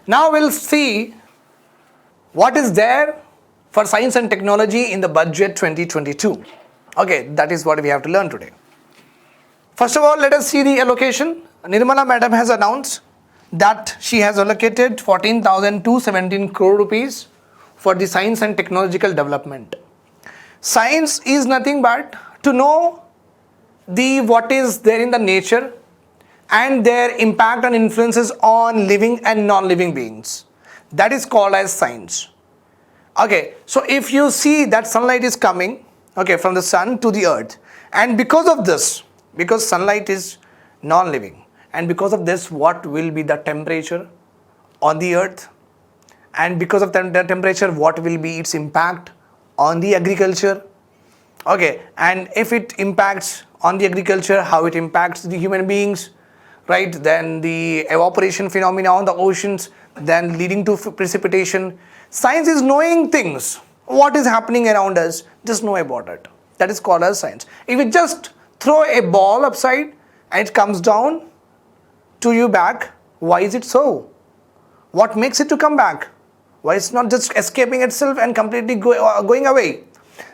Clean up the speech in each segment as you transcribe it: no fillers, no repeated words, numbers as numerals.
Now we'll see what is there for science and technology in the budget 2022. Okay, that is what we have to learn today. First of all, let us see the allocation. Nirmala Madam has announced that she has allocated 14,217 crore rupees for the science and technological development. Science is nothing but to know what is there in the nature and their impact and influences on living and non-living beings. That is called as science. Okay, so if you see that sunlight is coming, okay, from the sun to the earth, and because of this, because sunlight is non-living, and because of this, what will be the temperature on the earth, and because of the temperature, what will be its impact on the agriculture, okay, and if it impacts on the agriculture, how it impacts the human beings, right? Then the evaporation phenomena on the oceans, then leading to precipitation. Science is knowing things, what is happening around us, just know about it. That is called as science. If you just throw a ball upside and it comes down to you back, why is it so? What makes it to come back? Why it's not just escaping itself and completely going away?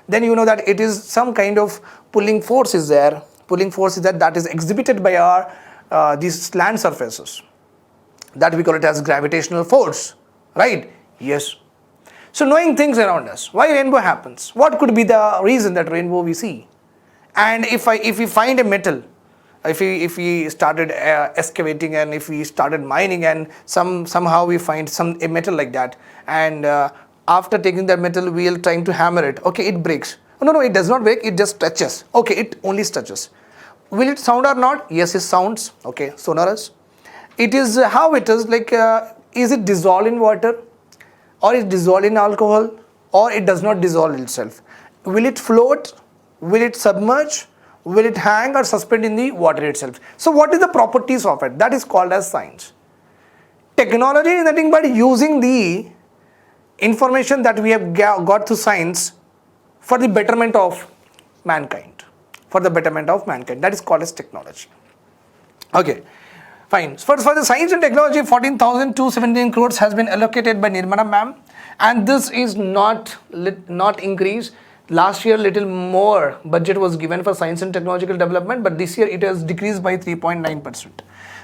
Then you know that it is some kind of pulling force is there. Pulling force is that is exhibited by our these land surfaces. That we call it as gravitational force, right? Yes. So knowing things around us, why rainbow happens, what could be the reason that rainbow we see, and if we find a metal, if we started excavating and if we started mining and somehow we find a metal like that, and after taking that metal we are trying to hammer it, okay, it breaks. No, it does not break, it just touches. Okay, it only touches. Will it sound or not? Yes, it sounds. Okay, sonorous. It is how it is, like is it dissolved in water, or is dissolved in alcohol, or it does not dissolve itself? Will it float? Will it submerge? Will it hang or suspend in the water itself? So what is the properties of it? That is called as science. Technology is nothing but using the information that we have got through science for the betterment of mankind. For the betterment of mankind. That is called as technology. Okay. Fine. For the science and technology, 14,217 crores has been allocated by Nirmala ma'am, and this is not increased. Last year little more budget was given for science and technological development, but this year it has decreased by 3.9%.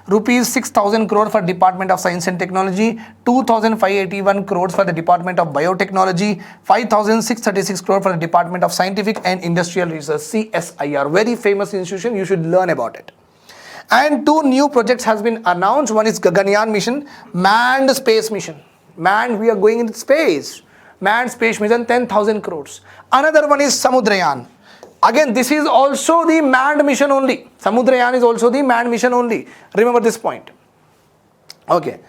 Rupees 6,000 crore for Department of Science and Technology, 2,581 crores for the Department of Biotechnology, 5,636 crore for the Department of Scientific and Industrial Research, CSIR, very famous institution, you should learn about it. And two new projects has been announced. One is Gaganyaan mission, manned space mission. Manned, we are going into space. Manned space mission, 10,000 crores. Another one is Samudrayana. Again, this is also the manned mission only. Samudrayana is also the manned mission only. Remember this point. Okay.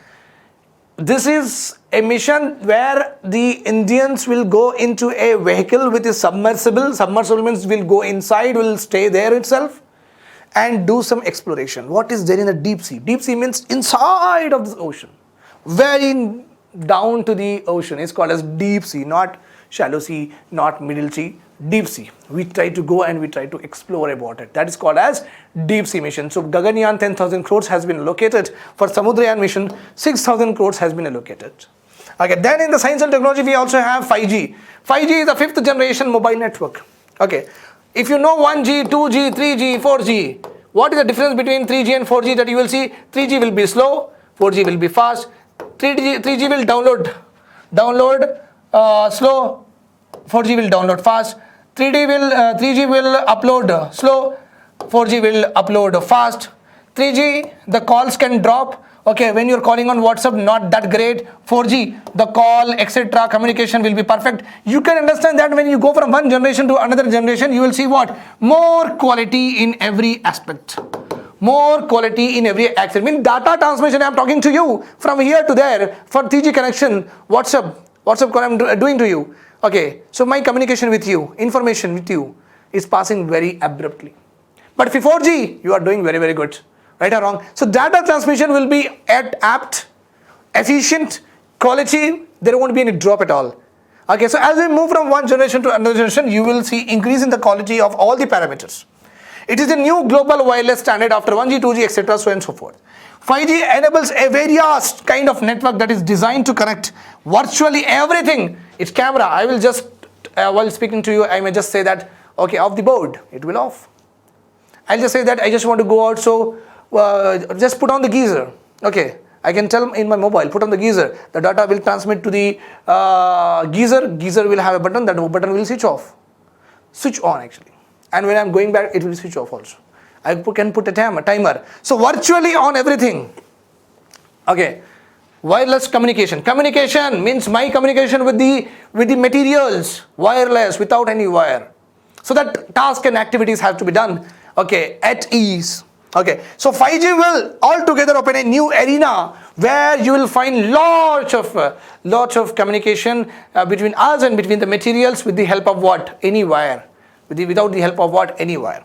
This is a mission where the Indians will go into a vehicle with a submersible. Submersible means will go inside, will stay there itself, and do some exploration. What is there in the deep sea? Deep sea means inside of the ocean, very down to the ocean. It's called as deep sea, not shallow sea, not middle sea, deep sea. We try to go and we try to explore about it. That is called as deep sea mission. So Gaganyaan 10,000 crores has been allocated. For Samudrayana mission, 6,000 crores has been allocated. Okay, then in the science and technology we also have 5G. 5G is the 5th generation mobile network. Okay. If you know 1G, 2G, 3G, 4G, what is the difference between 3G and 4G that you will see? 3G will be slow, 4G will be fast. 3G will download slow, 4G will download fast. 3G will upload slow, 4G will upload fast. 3G, the calls can drop. Okay, when you're calling on WhatsApp, not that great. 4G, the call, etc., communication will be perfect. You can understand that when you go from one generation to another generation, you will see what? More quality in every aspect. More quality in every aspect. I mean, data transmission, I'm talking to you from here to there. For 3G connection, WhatsApp call I'm doing to you. Okay, so my communication with you, information with you is passing very abruptly. But for 4G, you are doing very, very good. Right or wrong? So data transmission will be apt, efficient, quality. There won't be any drop at all. Okay, so as we move from one generation to another generation, you will see increase in the quality of all the parameters. It is a new global wireless standard after 1G, 2G, etc., so and so forth. 5G enables a various kind of network that is designed to connect virtually everything. It's camera. I will just, while speaking to you, I may just say that, okay, off the board, it will off. I'll just say that I just want to go out, so just put on the geyser. Okay, I can tell in my mobile, put on the geyser. The data will transmit to the geyser. Geyser will have a button. That button will switch off. Switch on actually. And when I'm going back, it will switch off also. I can put a timer. So virtually on everything. Okay. Wireless communication. Communication means my communication with the materials. Wireless, without any wire. So that tasks and activities have to be done. Okay, at ease. Okay, so 5G will altogether open a new arena where you will find lots of communication between us and between the materials with the help of what? Any wire. Without the help of what? Any wire.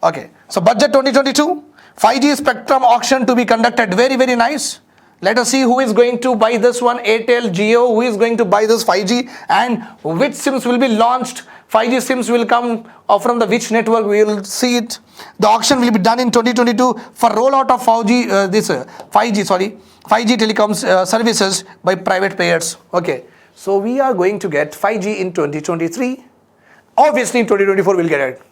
Okay, so budget 2022, 5G spectrum auction to be conducted. Very, very nice. Let us see who is going to buy this one. Airtel, Jio, who is going to buy this 5G and which SIMs will be launched. 5G SIMs will come from the which network, we will see it. The auction will be done in 2022 for rollout of 5G telecoms services by private players. Okay, so we are going to get 5G in 2023. Obviously in 2024 we'll get it.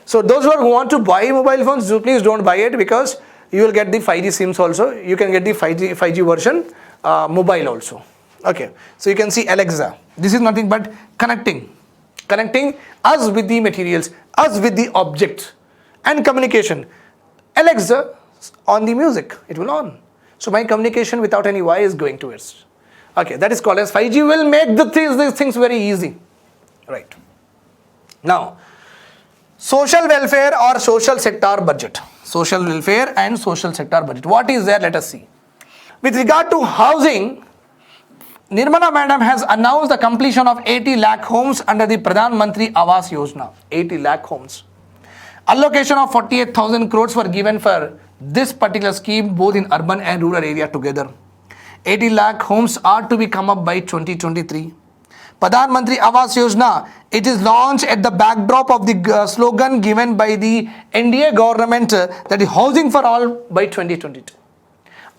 So those who want to buy mobile phones, please don't buy it, because you will get the 5G SIMs also. You can get the 5G version mobile also. Okay, so you can see Alexa. This is nothing but connecting us with the materials, us with the objects, and communication. Alexa on the music, it will on. So my communication without any wire is going to it. Okay, that is called as 5G will make these things very easy. Right. Now, social welfare or social sector budget. Social welfare and social sector budget. What is there? Let us see. With regard to housing, Nirmala Madam has announced the completion of 80 lakh homes under the Pradhan Mantri Awas Yojana. 80 lakh homes. Allocation of 48,000 crores were given for this particular scheme both in urban and rural area together. 80 lakh homes are to be come up by 2023. Pradhan Mantri Awas Yojana, it is launched at the backdrop of the slogan given by the NDA government, that is housing for all by 2022.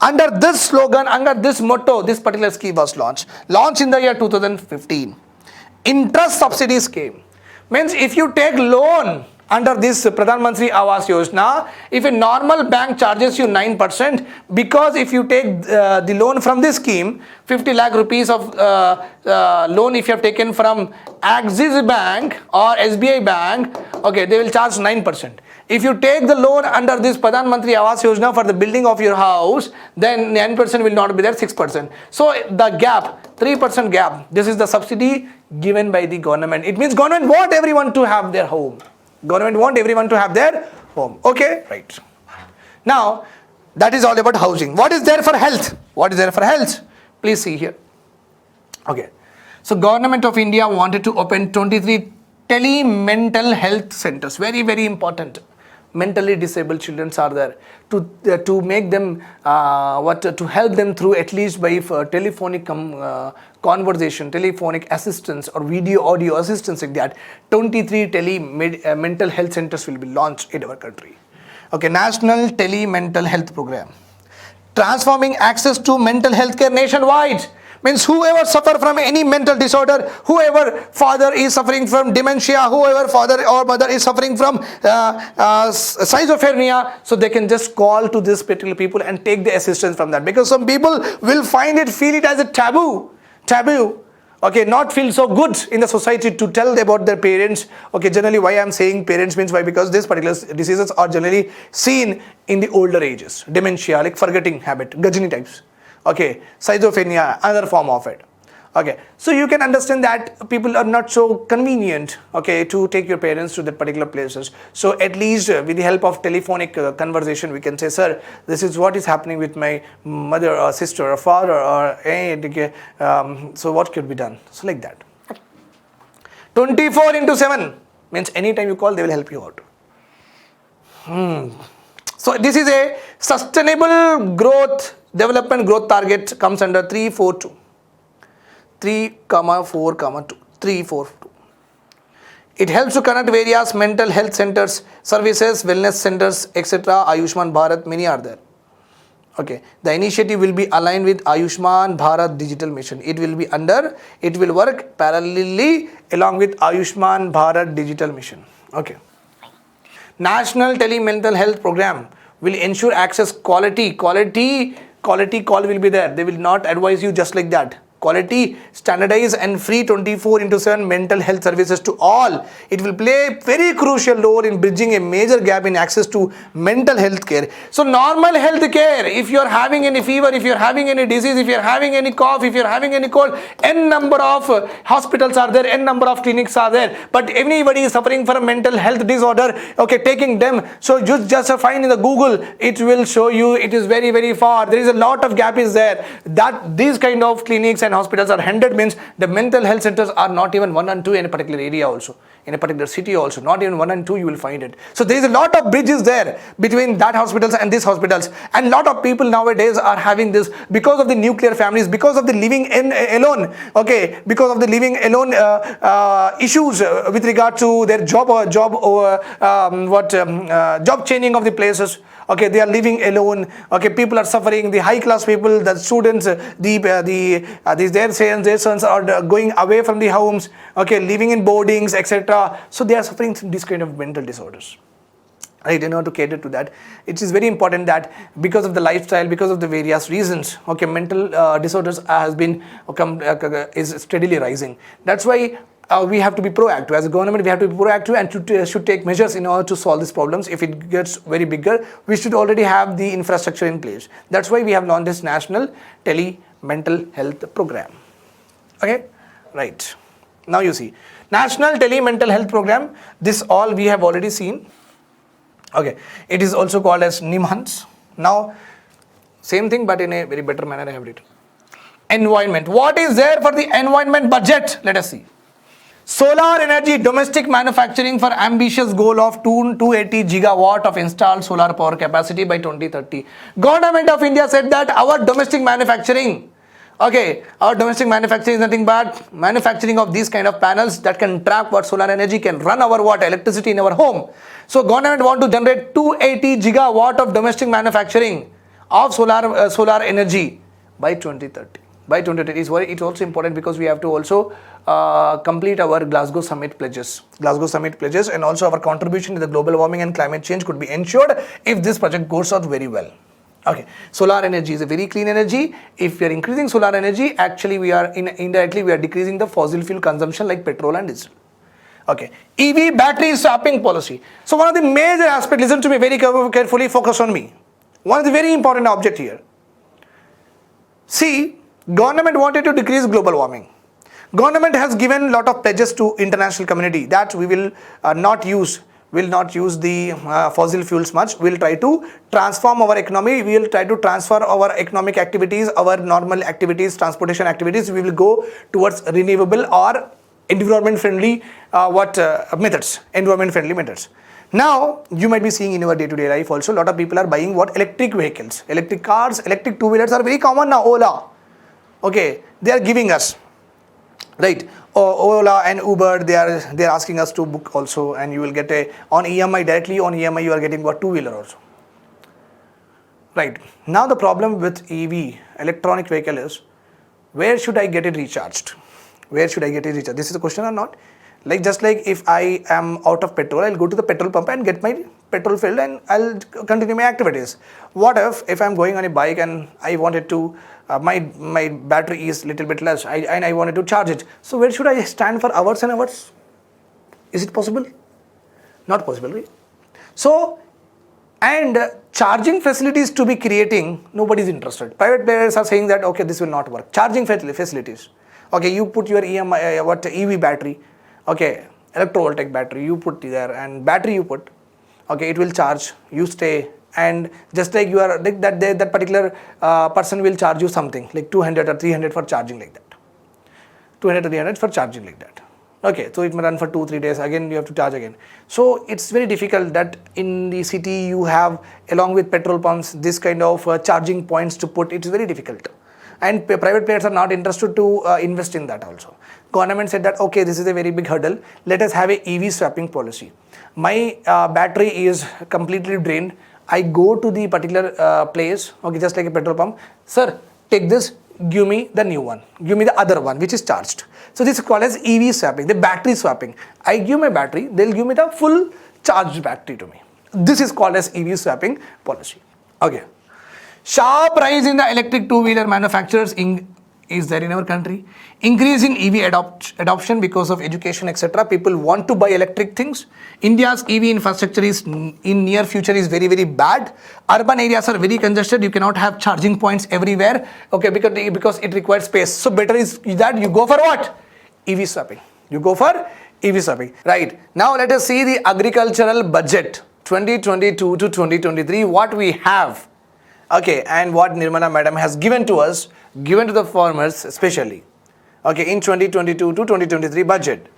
Under this slogan, under this motto, this particular scheme was launched in the year 2015. Interest-subsidy scheme means if you take loan under this Pradhan Mantri Awas Yojana, if a normal bank charges you 9%, because if you take the loan from this scheme, 50 lakh rupees of loan if you have taken from Axis Bank or SBI Bank, okay, they will charge 9%. If you take the loan under this Pradhan Mantri Awas Yojana for the building of your house, then 9% will not be there, 6%. So the gap, 3% gap, this is the subsidy given by the government. It means government want everyone to have their home. Government want everyone to have their home. Okay, right. Now, that is all about housing. What is there for health? What is there for health? Please see here. Okay. So, Government of India wanted to open 23 Tele-Mental Health Centers. Very, very important. Mentally disabled children are there to make them to help them through at least by telephonic conversation, telephonic assistance or video audio assistance like that. 23 mental health centers will be launched in our country. Okay, National Tele-Mental Health Programme, transforming access to mental health care nationwide. Means whoever suffer from any mental disorder, whoever father is suffering from dementia, whoever father or mother is suffering from schizophrenia, so they can just call to this particular people and take the assistance from that. Because some people will feel it as a taboo, okay, not feel so good in the society to tell about their parents. Okay, generally why I am saying parents means why? Because these particular diseases are generally seen in the older ages. Dementia, like forgetting habit, Gajini types. Okay, schizophrenia, another form of it. Okay, so you can understand that people are not so convenient, okay, to take your parents to that particular places. So at least with the help of telephonic conversation, we can say, sir, this is what is happening with my mother or sister or father or so what could be done? So like that. 24/7 means anytime you call, they will help you out. So this is a sustainable development growth target, comes under 342. 3,4,2. It helps to connect various mental health centers, services, wellness centers, etc. Ayushman Bharat, many are there. Okay, the initiative will be aligned with Ayushman Bharat Digital Mission. It will work parallelly along with Ayushman Bharat Digital Mission. Okay. National Tele-Mental Health Programme will ensure access quality call will be there. They will not advise you just like that. Quality, standardized and free 24/7 mental health services to all. It will play a very crucial role in bridging a major gap in access to mental health care. So normal health care, if you are having any fever, if you are having any disease, if you are having any cough, if you are having any cold, n number of hospitals are there, n number of clinics are there, but anybody is suffering from a mental health disorder, okay, taking them, so you just find in the Google, it will show you it is very, very far. There is a lot of gap is there. That these kind of clinics and hospitals are handed means the mental health centers are not even 1 and 2 in a particular area also, in a particular city also, not even 1 and 2 you will find it. So there is a lot of bridges there between that hospitals and these hospitals, and lot of people nowadays are having this because of the nuclear families, because of the living in alone, okay, because of the living alone issues with regard to their job changing of the places. Okay, they are living alone. Okay, people are suffering. The high class people, the students, their sons are going away from the homes. Okay, living in boardings, etc. So they are suffering from this kind of mental disorders. Right, in order to cater to that, it is very important that because of the lifestyle, because of the various reasons, okay, mental disorders has been is steadily rising. That's why we have to be proactive. As a government, we have to be proactive and should take measures in order to solve these problems. If it gets very bigger, we should already have the infrastructure in place. That's why we have launched this National Tele-Mental Health Programme. Okay, right. Now you see, National Tele-Mental Health Programme, this all we have already seen. Okay, it is also called as NIMHANS. Now, same thing but in a very better manner I have written. Environment. What is there for the environment budget? Let us see. Solar energy domestic manufacturing for ambitious goal of 280 gigawatt of installed solar power capacity by 2030. Government of India said that our domestic manufacturing, okay, our domestic manufacturing is nothing but manufacturing of these kind of panels that can trap what solar energy can run our electricity in our home. So government want to generate 280 gigawatt of domestic manufacturing of solar energy by 2030. By 2030 it's also important because we have to also complete our Glasgow Summit pledges. And also our contribution to the global warming and climate change could be ensured if this project goes out very well. Okay, solar energy is a very clean energy. If we are increasing solar energy, actually we are indirectly we are decreasing the fossil fuel consumption like petrol and diesel. Okay, EV battery swapping policy. So one of the major aspects, listen to me very carefully, focus on me. One of the very important object here. See, government wanted to decrease global warming. Government has given a lot of pledges to international community that we will not use the fossil fuels much. We will try to transform our economy. We will try to transfer our economic activities, our normal activities, transportation activities. We will go towards renewable or environment friendly methods. Now, you might be seeing in your day-to-day life also, a lot of people are buying electric vehicles, electric cars, electric two-wheelers are very common now. Ola. Okay, they are giving us, right? Ola and Uber, they are asking us to book also, and you will get on EMI, directly on EMI you are getting two-wheeler also. Right. Now the problem with EV, electronic vehicle, is where should I get it recharged? This is the question or not? Like just like if I am out of petrol, I'll go to the petrol pump and get my petrol filled and I'll continue my activities. What if I'm going on a bike and I wanted to, my battery is little bit less and I wanted to charge it. So where should I stand for hours and hours? Is it possible? Not possible, right? So, and charging facilities to be creating, nobody is interested. Private players are saying that, okay, this will not work. Charging facilities. Okay, you put your EV battery, okay, electrovoltaic battery, you put there, and battery you put, okay, it will charge, you stay, and just like you are, like that particular person will charge you something, like 200 or 300 for charging like that. 200 or 300 for charging like that. Okay, so it may run for 2-3 days, again you have to charge again. So it's very difficult that in the city you have, along with petrol pumps, this kind of charging points to put. It's very difficult. And private players are not interested to invest in that also. Government said that, okay, this is a very big hurdle. Let us have a EV swapping policy. My battery is completely drained. I go to the particular place, okay, just like a petrol pump. Sir, take this, give me the new one, give me the other one which is charged. So this is called as EV swapping, the battery swapping. I give my battery, they'll give me the full charged battery to me. This is called as EV swapping policy. Okay. Sharp rise in the electric two-wheeler manufacturers is there in our country. Increase in EV adoption because of education, etc. People want to buy electric things. India's EV infrastructure is in near future is very, very bad. Urban areas are very congested. You cannot have charging points everywhere. Okay, because it requires space. So better is that you go for what? EV swapping. You go for EV swapping. Right. Now let us see the agricultural budget 2022 to 2023. What we have. Okay, and what Nirmala madam has given to us, given to the farmers especially, okay, in 2022 to 2023 budget.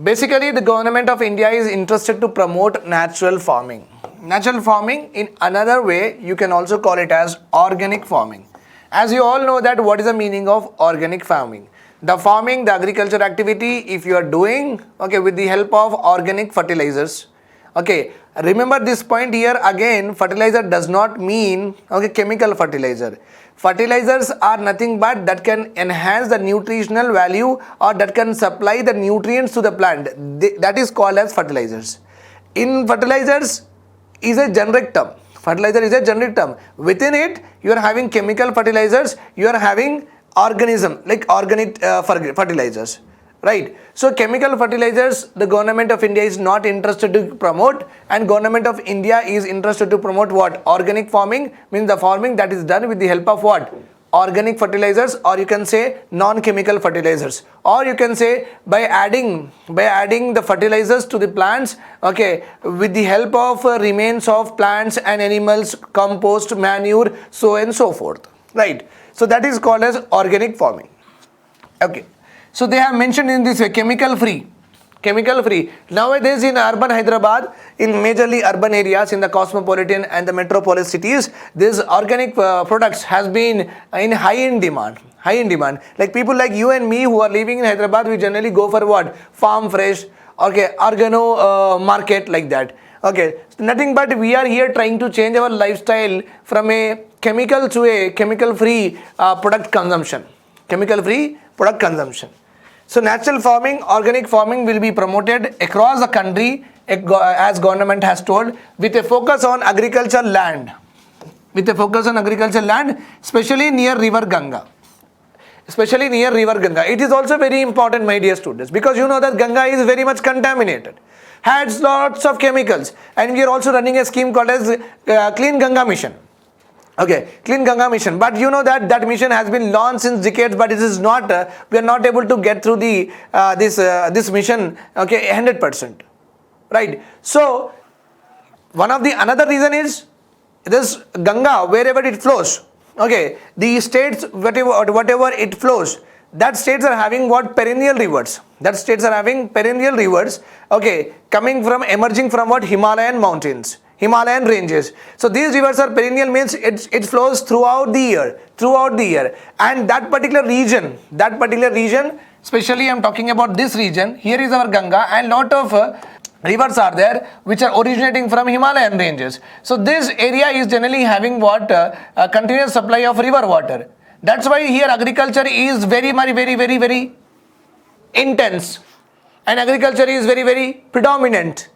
Basically, the government of India is interested to promote natural farming. Natural farming, in another way, you can also call it as organic farming. As you all know that what is the meaning of organic farming? The farming, the agriculture activity, if you are doing, okay, with the help of organic fertilizers, okay, remember this point here again, fertilizer does not mean, okay, chemical fertilizer. Fertilizers are nothing but that can enhance the nutritional value or that can supply the nutrients to the plant. That is called as fertilizers. In fertilizers is a generic term. Fertilizer is a generic term. Within it, you are having chemical fertilizers, you are having organism like organic fertilizers. Right. So chemical fertilizers, the government of India is not interested to promote, and government of India is interested to promote what? Organic farming, means the farming that is done with the help of what? Organic fertilizers, or you can say non-chemical fertilizers, or you can say by adding the fertilizers to the plants, okay, with the help of remains of plants and animals, compost, manure, so and so forth. Right. So that is called as organic farming. Okay. So they have mentioned in this way, chemical free. Nowadays in urban Hyderabad, in majorly urban areas, in the cosmopolitan and the metropolis cities, these organic products has been in high in demand. Like people like you and me who are living in Hyderabad, we generally go for what? Farm fresh, okay, organo market, like that. Okay, nothing but we are here trying to change our lifestyle from a chemical to a chemical free product consumption. So natural farming, organic farming will be promoted across the country as government has told, with a focus on agricultural land. Especially near river Ganga. It is also very important, my dear students, because you know that Ganga is very much contaminated, has lots of chemicals, and we are also running a scheme called as Clean Ganga Mission. Okay, Clean Ganga Mission, but you know that mission has been launched since decades, but it is not, we are not able to get through the this mission, okay, 100%, right? So another reason is this Ganga, wherever it flows, okay, the states, whatever it flows, that states are having what? Perennial rivers. Okay, emerging from what? Himalayan mountains, Himalayan ranges. So these rivers are perennial, means it flows throughout the year, and that particular region, especially I am talking about this region, here is our Ganga, and lot of rivers are there which are originating from Himalayan ranges. So this area is generally having what? A continuous supply of river water. That's why here agriculture is very intense, and agriculture is very predominant.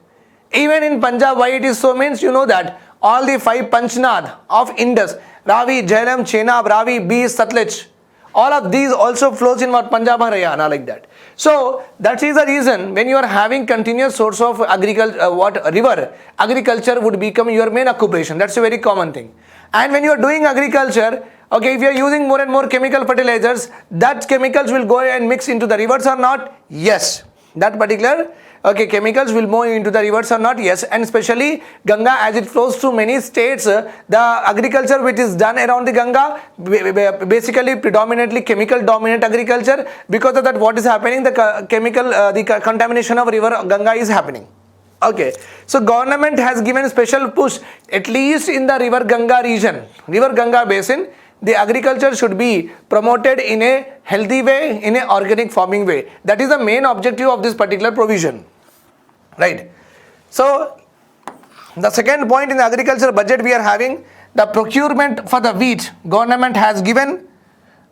Even in Punjab, why it is so, means you know that all the 5 Panchnad of Indus, Ravi, Jhelum, Chenab, Ravi, Beas, Satluj, all of these also flows in what? Punjab and Haryana, like that. So that is the reason when you are having continuous source of river, agriculture would become your main occupation. That's a very common thing. And when you are doing agriculture, okay, if you are using more and more chemical fertilizers, that chemicals will go and mix into the rivers or not? Yes. That particular, okay, chemicals will move into the rivers or not? Yes. And especially Ganga, as it flows through many states, the agriculture which is done around the Ganga, basically predominantly chemical dominant agriculture. Because of that, what is happening? The contamination of river Ganga is happening. Okay, so government has given special push, at least in the river Ganga region, river Ganga basin, the agriculture should be promoted in a healthy way, in an organic farming way. That is the main objective of this particular provision, right? So The second point in the agriculture budget we are having the procurement for the wheat. Government has given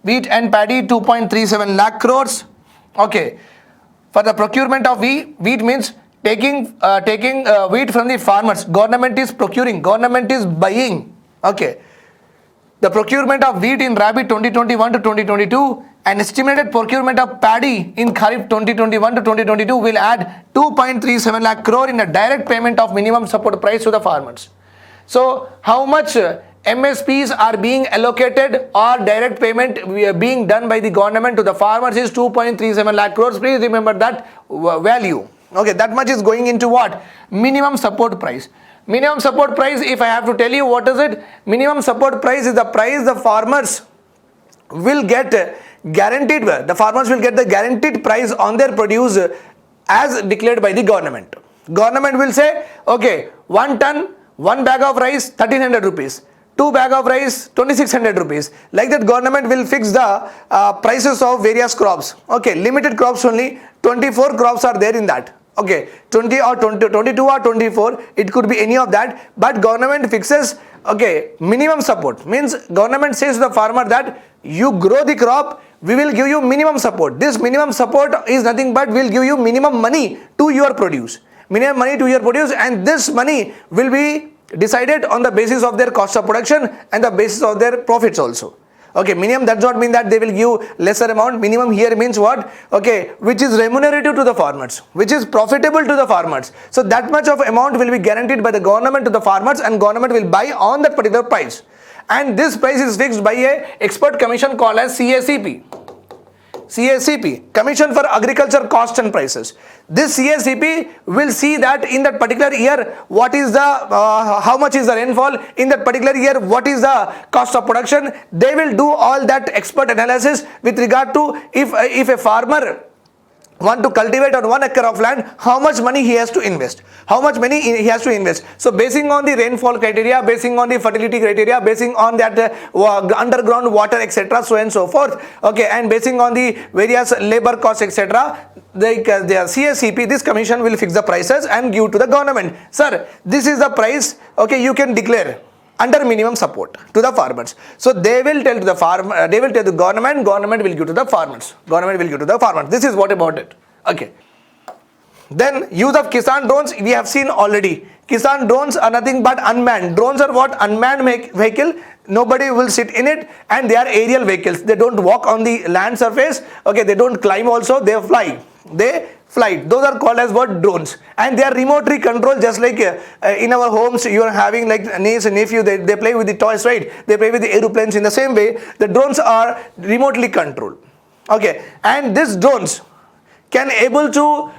wheat and paddy 2.37 lakh crores. Okay, for the procurement of wheat means taking wheat from the farmers. Government is procuring, government is buying. Okay, the procurement of wheat in Rabi 2021 to 2022 and estimated procurement of paddy in Kharif 2021 to 2022 will add 2.37 lakh crore in a direct payment of minimum support price to the farmers. So how much MSPs are being allocated or direct payment being done by the government to the farmers is 2.37 lakh crores. Please remember that value. Okay, that much is going into what? Minimum support price. Minimum support price, if I have to tell you what is it? Minimum support price is the price the farmers will get guaranteed, the farmers will get the guaranteed price on their produce as declared by the government. Government will say, okay, 1 ton, 1 bag of rice, 1300 rupees. 2 bag of rice, 2600 rupees. Like that, government will fix the prices of various crops. Okay, limited crops only, 24 crops are there in that. Okay, 20 or 22 or 24, it could be any of that, but government fixes, okay, minimum support. Means government says to the farmer that you grow the crop, we will give you minimum support. This minimum support is nothing but will give you minimum money to your produce. Minimum money to your produce, and this money will be decided on the basis of their cost of production and the basis of their profits also. Okay, minimum does not mean that they will give lesser amount. Minimum here means what? Okay, which is remunerative to the farmers, which is profitable to the farmers. So that much of amount will be guaranteed by the government to the farmers, and government will buy on that particular price. And this price is fixed by a expert commission called as CACP. CACP, Commission for Agriculture Cost and Prices. This CACP will see that in that particular year what is the how much is the rainfall in that particular year, what is the cost of production. They will do all that expert analysis with regard to if a farmer want to cultivate on 1 acre of land, how much money he has to invest, how much money he has to invest. So basing on the rainfall criteria, basing on the fertility criteria, basing on that underground water, etc., so and so forth, okay, and basing on the various labor costs, etc., the CACP, this commission will fix the prices and give to the government. Sir, this is the price, okay, you can declare under minimum support to the farmers. So they will tell to the farmer, they will tell the government, government will give to the farmers. Government will give to the farmers. This is what about it. Okay. Then use of Kisan drones, we have seen already. Kisan drones are nothing but unmanned. Drones are what? Unmanned vehicle. Nobody will sit in it, and they are aerial vehicles. They don't walk on the land surface. Okay, they don't climb also, they fly. They fly. Those are called as what? Drones. And they are remotely controlled, just like in our homes you are having like niece and nephew, they play with the toys, right? They play with the aeroplanes. In the same way, the drones are remotely controlled. Okay, and these drones can able to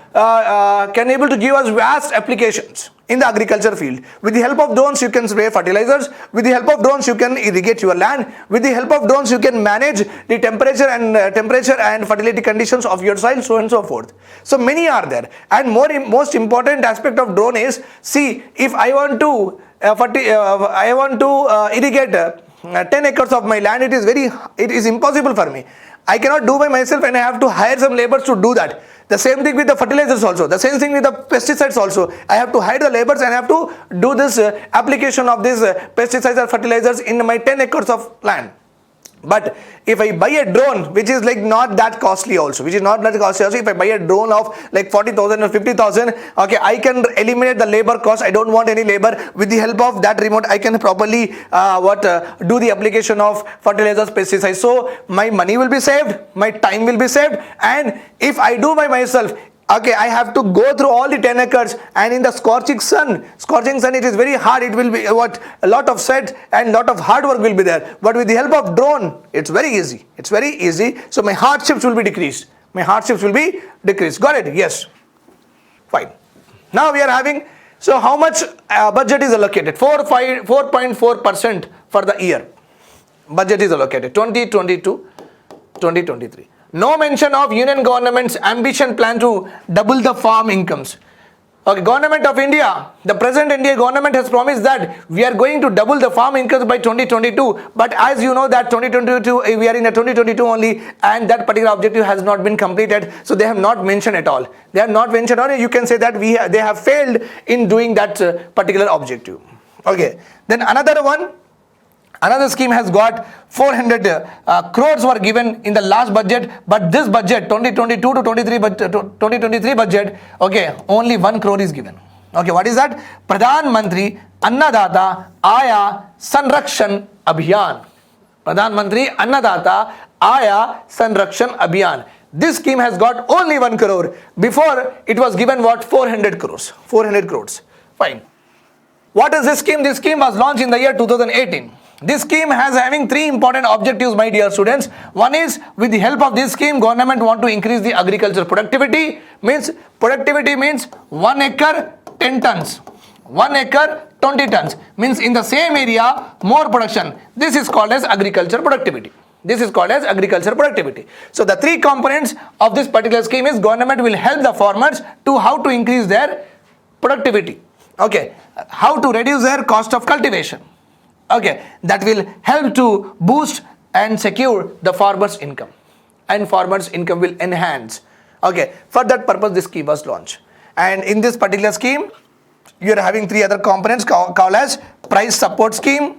give us vast applications in the agriculture field. With the help of drones, you can spray fertilizers. With the help of drones, you can irrigate your land. With the help of drones, you can manage the temperature and fertility conditions of your soil, so and so forth. So many are there. And most important aspect of drone is, see, if I want to irrigate 10 acres of my land, it is impossible for me. I cannot do by myself, and I have to hire some laborers to do that. The same thing with the fertilizers also. The same thing with the pesticides also. I have to hire the laborers and I have to do this application of these pesticides or fertilizers in my 10 acres of land. But if I buy a drone, which is like not that costly also, if I buy a drone of like 40,000 or 50,000, okay, I can eliminate the labor cost. I don't want any labor. With the help of that remote, I can properly do the application of fertilizers, pesticides. So my money will be saved, my time will be saved, and if I do by myself, okay, I have to go through all the 10 acres, and in the scorching sun, it is very hard. It will be a lot of sweat and lot of hard work will be there. But with the help of drone, it's very easy. It's very easy. So my hardships will be decreased. Got it? Yes. Fine. Now we are having, so how much budget is allocated? 4.4% for the year. Budget is allocated 2022-2023. No mention of Union government's ambition plan to double the farm incomes. Okay, Government of India, the present India government has promised that we are going to double the farm income by 2022. But as you know that 2022, we are in a 2022 only, and that particular objective has not been completed. So they have not mentioned at all. They have not mentioned at all. You can say that they have failed in doing that particular objective. Okay, then another scheme has got 400 crores were given in the last budget, but this budget 2022 to 2023 budget, okay, only 1 crore is given. Okay, what is that? Pradhan Mantri Annadata Aya Sanrakshan Abhiyan. Pradhan Mantri Annadata Aya Sanrakshan Abhiyan. This scheme has got only 1 crore. Before it was given what? 400 crores. 400 crores. Fine. What is this scheme? This scheme was launched in the year 2018. This scheme has having 3 important objectives, my dear students. One is, with the help of this scheme, government want to increase the agriculture productivity. Productivity means 1 acre 10 tons. 1 acre 20 tons. Means in the same area more production. This is called as agriculture productivity. This is called as agriculture productivity. So the 3 components of this particular scheme is government will help the farmers to how to increase their productivity. Okay, how to reduce their cost of cultivation. Okay, that will help to boost and secure the farmers' income, and farmers' income will enhance. Okay, for that purpose this scheme was launched. And in this particular scheme, you are having 3 other components called as price support scheme.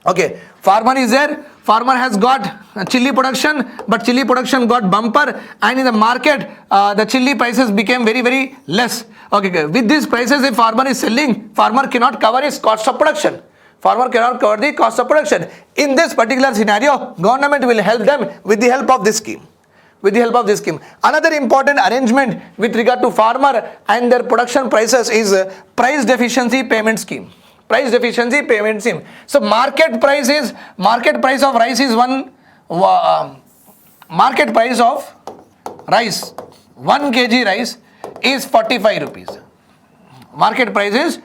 Okay, farmer is there. Farmer has got chili production, but chili production got bumper, and in the market the chili prices became very, very less. Okay, with these prices, if farmer is selling, farmer cannot cover his cost of production. Farmer cannot cover the cost of production. In this particular scenario, government will help them with the help of this scheme. With the help of this scheme. Another important arrangement with regard to farmer and their production prices is price deficiency payment scheme. Price deficiency payment scheme. So market price of rice is market price of rice, 1 kg rice is 45 rupees. Market price is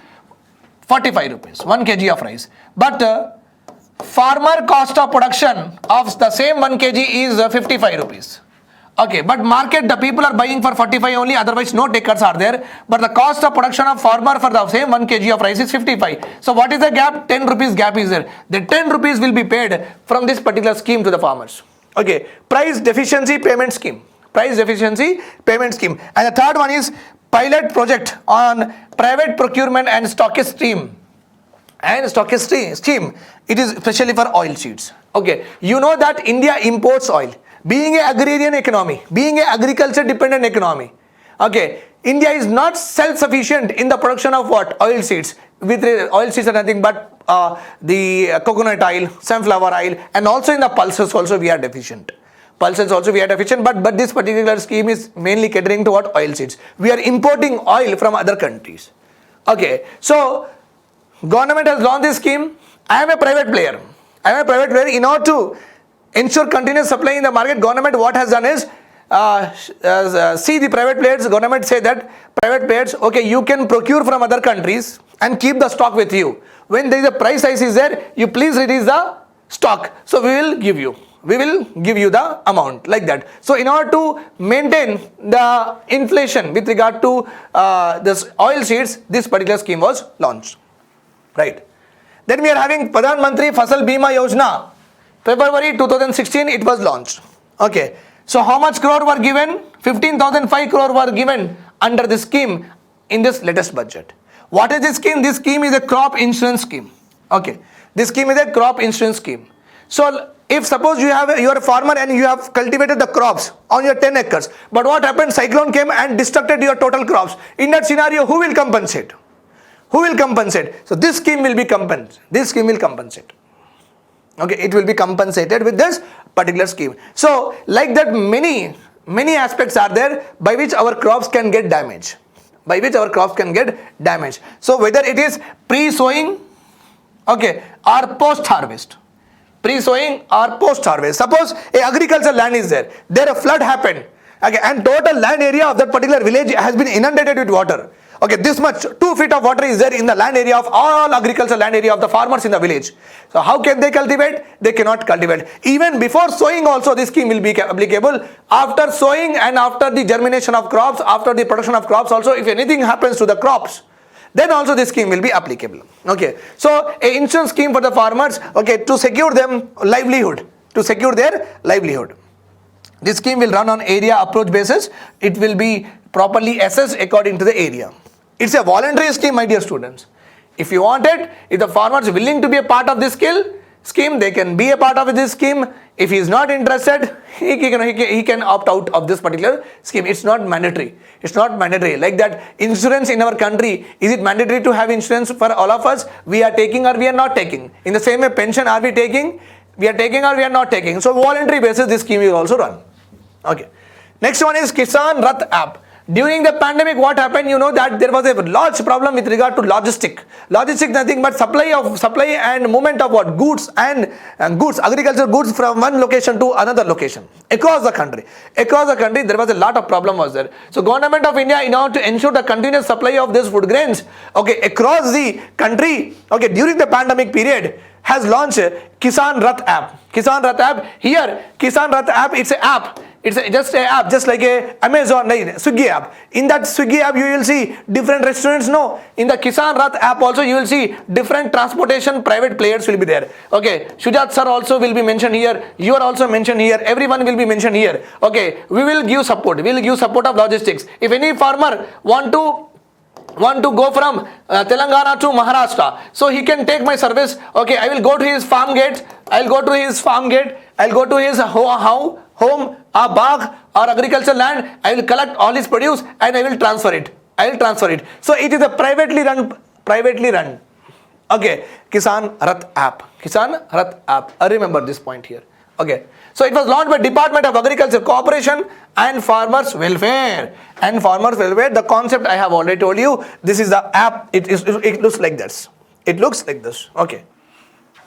45 rupees, 1 kg of rice. But farmer cost of production of the same 1 kg is 55 rupees. Okay, but market, the people are buying for 45 only, otherwise no takers are there. But the cost of production of farmer for the same 1 kg of rice is 55. So what is the gap? 10 rupees gap is there. The 10 rupees will be paid from this particular scheme to the farmers. Okay, price deficiency payment scheme. Price deficiency payment scheme. And the third one is pilot project on private procurement and stockist scheme. It is especially for oil seeds. Okay, you know that India imports oil. Being an agrarian economy, being an agriculture dependent economy. Okay, India is not self-sufficient in the production of what? Oil seeds. With oil seeds are nothing but the coconut oil, sunflower oil, and also in the pulses also we are deficient. Pulses also we are deficient, but this particular scheme is mainly catering to what? Oil seeds. We are importing oil from other countries. Okay, so government has launched this scheme. I am a private player. In order to ensure continuous supply in the market, government what has done is see the private players. Government say that private players, okay, you can procure from other countries and keep the stock with you. When there is a price rise is there, you please release the stock. So we will give you the amount like that. So in order to maintain the inflation with regard to this oil seeds, this particular scheme was launched. Right. Then we are having Pradhan Mantri Fasal Bima Yojana. February 2016 it was launched. Okay. So how much crore were given? 15,005 crore were given under this scheme in this latest budget. What is this scheme? This scheme is a crop insurance scheme. Okay. This scheme is a crop insurance scheme. So if suppose you are a farmer and you have cultivated the crops on your 10 acres, but what happened? Cyclone came and destructed your total crops. In that scenario, who will compensate? Who will compensate? So this scheme will be compensated. This scheme will compensate. Okay, it will be compensated with this particular scheme. So like that, many aspects are there by which our crops can get damaged. So whether it is pre-sowing, okay, or post-harvest. Pre-sowing or post-harvest. Suppose a agricultural land is there a flood happened, okay, and total land area of that particular village has been inundated with water. Okay, this much 2 feet of water is there in the land area of all agricultural land area of the farmers in the village. So how can they cultivate? They cannot cultivate. Even before sowing also this scheme will be applicable. After sowing and after the germination of crops, after the production of crops also, if anything happens to the crops, then also this scheme will be applicable. Okay, so a insurance scheme for the farmers, okay, to secure them livelihood, to secure their livelihood. This scheme will run on area approach basis. It will be properly assessed according to the area. It's a voluntary scheme, my dear students. If you want it, if the farmer is willing to be a part of this scheme, they can be a part of this scheme. If he is not interested, he can opt out of this particular scheme. It's not mandatory. It's not mandatory. Like that, insurance in our country, is it mandatory to have insurance for all of us? We are taking or we are not taking. In the same way, pension, are we taking? We are taking or we are not taking. So voluntary basis, this scheme will also run. Okay. Next one is Kisan Rath app. During the pandemic, what happened? You know that there was a large problem with regard to logistic. Logistic, nothing but supply and movement of what? Goods and goods, agricultural goods from one location to another location across the country. Across the country, there was a lot of problem was there. So Government of India, in order to ensure the continuous supply of these food grains, okay, across the country, okay, during the pandemic period, has launched Kisan Rath app. Kisan Rath app. Here, Kisan Rath app, it's an app. It's just an app, just like a Amazon, Swiggy app. In that Swiggy app, you will see different restaurants. No, in the Kisan Rath app also, you will see different transportation private players will be there. Okay, Shujat sir also will be mentioned here. You are also mentioned here. Everyone will be mentioned here. Okay, we will give support. We will give support of logistics. If any farmer want to go from Telangana to Maharashtra, so he can take my service. Okay, I will go to his farm gate. I'll go to his home, a bag or agricultural land. I will collect all his produce and I will transfer it. So it is a privately run. Okay, Kisan Rath app. I remember this point here. Okay, so it was launched by Department of Agriculture Cooperation and Farmers Welfare. The concept I have already told you. This is the app. It looks like this. Okay.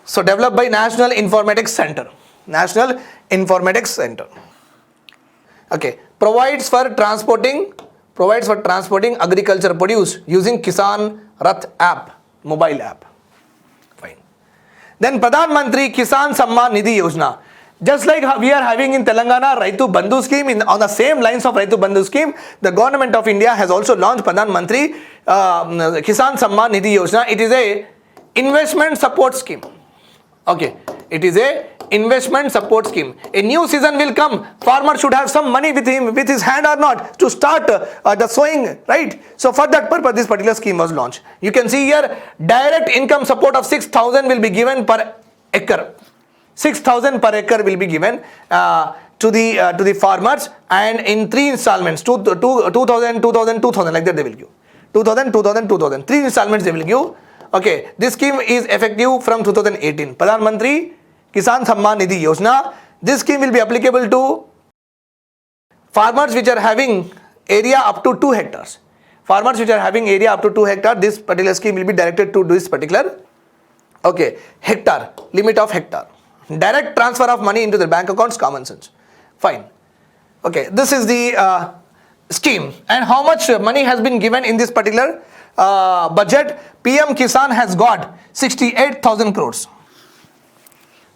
So developed by National Informatics Center. Okay. Provides for transporting agriculture produce using Kisan Rath app, mobile app. Fine. Then Pradhan Mantri Kisan Samman Nidhi Yojana. Just like we are having in Telangana Raitu Bandhu scheme, on the same lines of Raitu Bandhu scheme, the Government of India has also launched Pradhan Mantri Kisan Samman Nidhi Yojana. It is a investment support scheme. Okay, it is a investment support scheme. A new season will come. Farmer should have some money with his hand or not, to start the sowing, right? So for that purpose, this particular scheme was launched. You can see here, direct income support of 6,000 will be given per acre. 6,000 per acre will be given to the farmers, and in 3 installments, 2,000, 2,000, like that they will give. 2,000, 3 installments they will give. Okay, this scheme is effective from 2018. Pradhan Mantri Kisan Samman Nidhi Yojana. This scheme will be applicable to farmers which are having area up to 2 hectares. This particular scheme will be directed to this particular, okay, hectare, limit of hectare. Direct transfer of money into their bank accounts, common sense. Fine. Okay, this is the scheme. And how much money has been given in this particular budget? PM Kisan has got 68,000 crores.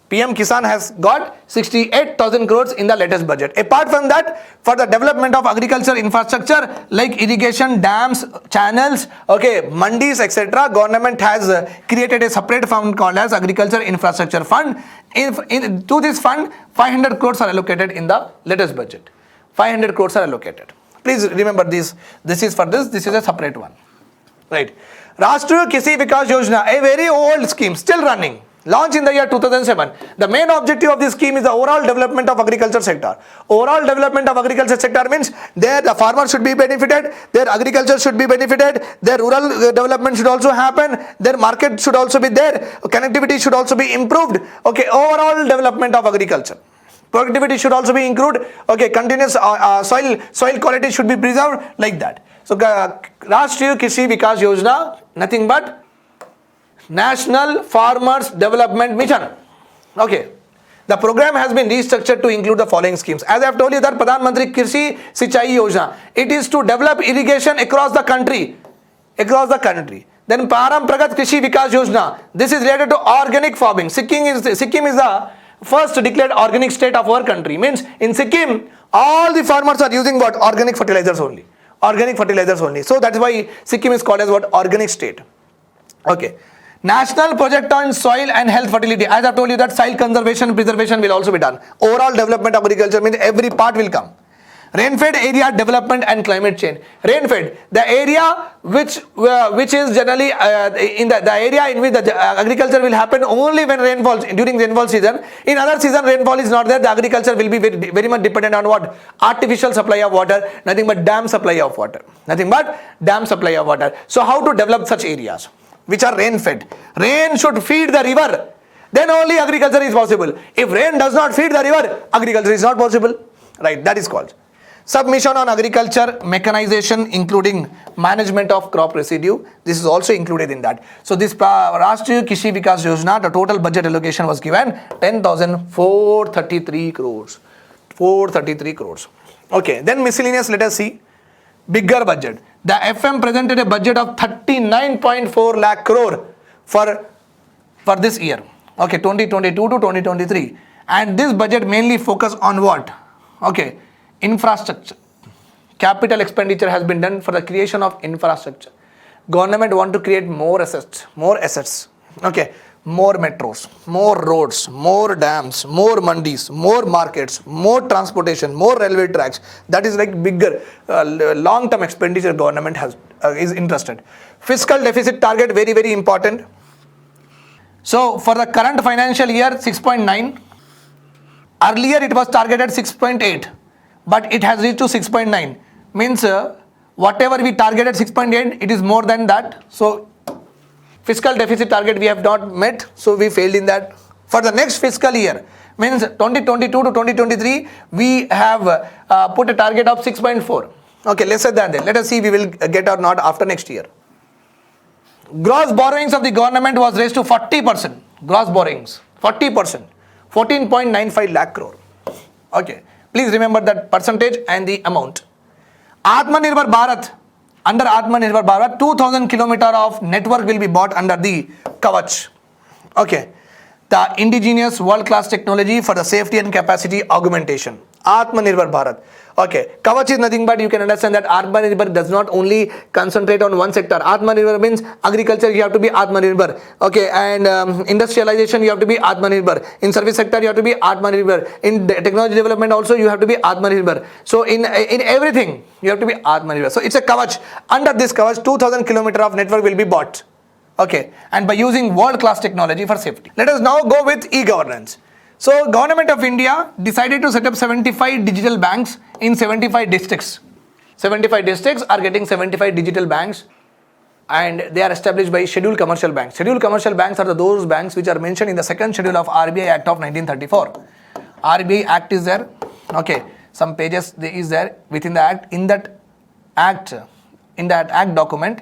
PM Kisan has got 68,000 crores in the latest budget. Apart from that, for the development of agriculture infrastructure like irrigation, dams, channels, okay, mandis, etc., government has created a separate fund called as Agriculture Infrastructure Fund. To this fund, 500 crores are allocated in the latest budget. 500 crores are allocated. Please remember this. This is a separate one. Right. Rashtriya Krishi Vikas Yojana, a very old scheme, still running. Launched in the year 2007. The main objective of this scheme is the overall development of agriculture sector. Overall development of agriculture sector means there the farmers should be benefited, their agriculture should be benefited, their rural development should also happen, their market should also be there, connectivity should also be improved. Okay, overall development of agriculture. Productivity should also be improved. Okay, continuous soil quality should be preserved, like that. So Rashtriya Krishi Vikas Yojana, nothing but National Farmers Development Mission. Okay, the program has been restructured to include the following schemes. As I have told you that Pradhan Mantri Krishi Sinchai Yojana, it is to develop irrigation across the country. across the country. Then Param Pragat Krishi Vikas Yojana. This is related to organic farming. Sikkim is the first declared organic state of our country. Means in Sikkim, all the farmers are using what? Organic fertilizers only. Organic fertilizers only. So that's why Sikkim is called as what? Organic state. Okay. National project on soil and health fertility. As I told you that soil conservation and preservation will also be done. Overall development of agriculture means every part will come. Rain-fed area development and climate change. Rain-fed, the area which is generally in the area in which the agriculture will happen only when rainfall, during rainfall season. In other season rainfall is not there. The agriculture will be very much dependent on what? Artificial supply of water, nothing but dam supply of water. Nothing but dam supply of water. So how to develop such areas which are rain-fed? Rain should feed the river. Then only agriculture is possible. If rain does not feed the river, agriculture is not possible. Right, that is called. Submission on agriculture mechanization, including management of crop residue. This is also included in that. So this Rashtriya Krishi Vikas Yojana, the total budget allocation was given 10,433 crores. 433 crores. Okay, then miscellaneous, let us see. Bigger budget. The FM presented a budget of 39.4 lakh crore for this year. Okay, 2022 to 2023. And this budget mainly focus on what? Okay. Infrastructure. Capital expenditure has been done for the creation of infrastructure. Government want to create more assets. Okay. More metros, more roads, more dams, more mandis, more markets, more transportation, more railway tracks. That is like bigger long-term expenditure government is interested. Fiscal deficit target, very, very important. So for the current financial year, 6.9. Earlier it was targeted 6.8. But it has reached to 6.9. Means whatever we targeted 6.8, it is more than that. So fiscal deficit target we have not met. So we failed in that. For the next fiscal year, means 2022 to 2023, we have put a target of 6.4. Okay, lesser than that. Let us see we will get or not after next year. Gross borrowings of the government was raised to 40%. Gross borrowings, 40%. 14.95 lakh crore. Okay. Please remember that percentage and the amount. Atmanirbhar Bharat. Under Atmanirbhar Bharat, 2,000 kilometer of network will be bought under the Kavach. Okay. The indigenous world-class technology for the safety and capacity augmentation. Atmanirbhar Bharat. Okay. Kavach is nothing but you can understand that Atmanirbhar does not only concentrate on one sector. Atmanirbhar means agriculture you have to be Atmanirbhar. Okay. And industrialization you have to be Atmanirbhar. In service sector you have to be Atmanirbhar. In technology development also you have to be Atmanirbhar. So in everything you have to be Atmanirbhar. So it's a Kavach. Under this Kavach 2,000 kilometer of network will be bought. Okay. And by using world-class technology for safety. Let us now go with e-governance. So Government of India decided to set up 75 digital banks in 75 districts. 75 districts are getting 75 digital banks and they are established by scheduled commercial banks. Scheduled commercial banks are those banks which are mentioned in the second schedule of RBI Act of 1934. RBI Act is there. Okay. Some pages is there within the Act. In that Act document,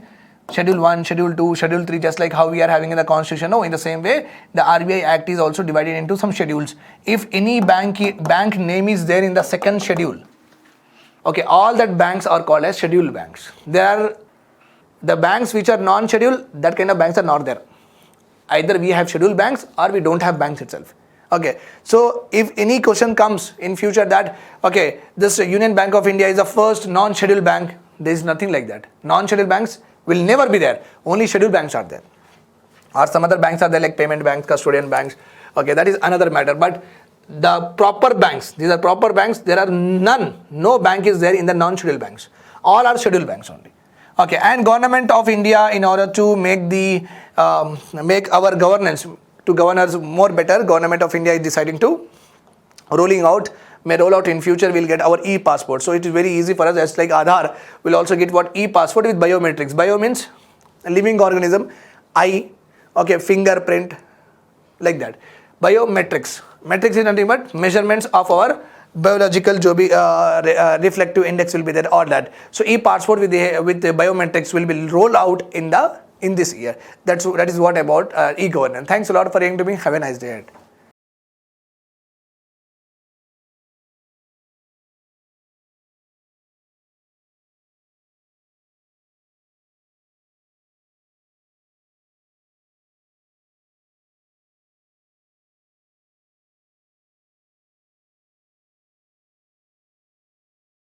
Schedule 1, Schedule 2, Schedule 3, just like how we are having in the Constitution. No, in the same way, the RBI Act is also divided into some schedules. If any bank name is there in the second schedule, okay, all that banks are called as scheduled banks. There are the banks which are non-scheduled, that kind of banks are not there. Either we have scheduled banks or we don't have banks itself. Okay, so if any question comes in future that, okay, this Union Bank of India is the first non-scheduled bank, there is nothing like that. Non-scheduled banks will never be there. Only scheduled banks are there. Or some other banks are there like payment banks, custodian banks. Okay, that is another matter. But the proper banks, these are proper banks, there are none. No bank is there in the non-scheduled banks. All are scheduled banks only. Okay, and Government of India, in order to make our governance, to govern us more better, Government of India is deciding to may roll out in future, we'll get our e-passport. So it is very easy for us, just like Aadhaar, we'll also get what? E-passport with biometrics. Bio means a living organism, eye, okay, fingerprint, like that. Biometrics. Metrics is nothing but measurements of our biological reflective index will be there, all that. So e-passport with the biometrics will be rolled out in this year. That is what about e-governance. Thanks a lot for hearing to me. Have a nice day ahead.